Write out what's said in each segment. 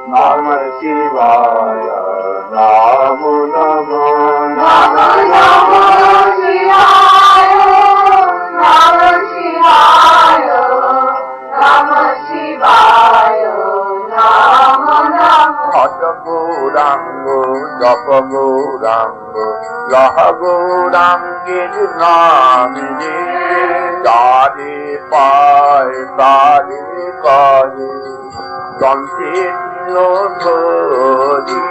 Namah Shivaya, Namo Namo, Namah Shivaya, Namah Shivaya, Namah Shivaya, Namo Namo. Bhaja Gaurango, Japa Gaurango, Laha Gaurangir Namine, Jari Pai, Tari Kari, Santinno Dhari,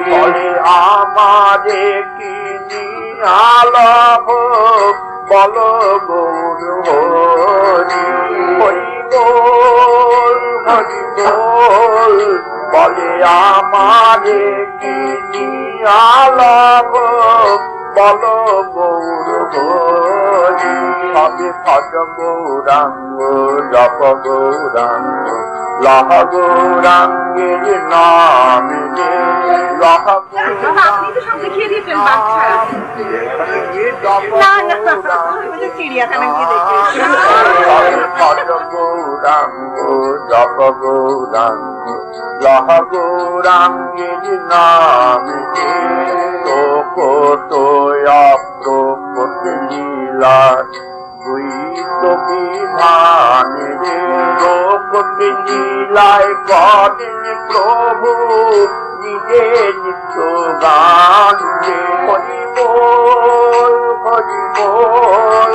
Bole amare kini alab, Bolo Gaur Hari, Hari Bol, Hari Bol, Bole amare kini alab, Bolo Gaur Hari, Ame Bhaja Gaurango, Japa Gaurango, Laha Gaurangir Namine, Laha আপনি তো সব দেখিয়ে দিয়েছেন বাচ্চা না না চিড়িয়াখানা গিয়ে দেখেছি Bhaja Gaurango, Japa Gaurango, Laha Gaurangir Namine, Toko Toya Prokoti Lila, Guito Bimane, Prokoti Lilaয় করেন প্রভু নিজে নিত্য গান, হরি বল হরি বল,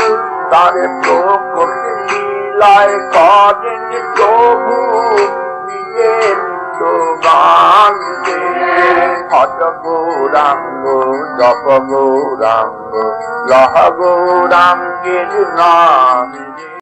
তার প্রকটি লীলায় করেন প্রভু নিজে নিত্য গান। Bhaja Gaurango, Japa Gaurango, Laha Gaurangir Namine।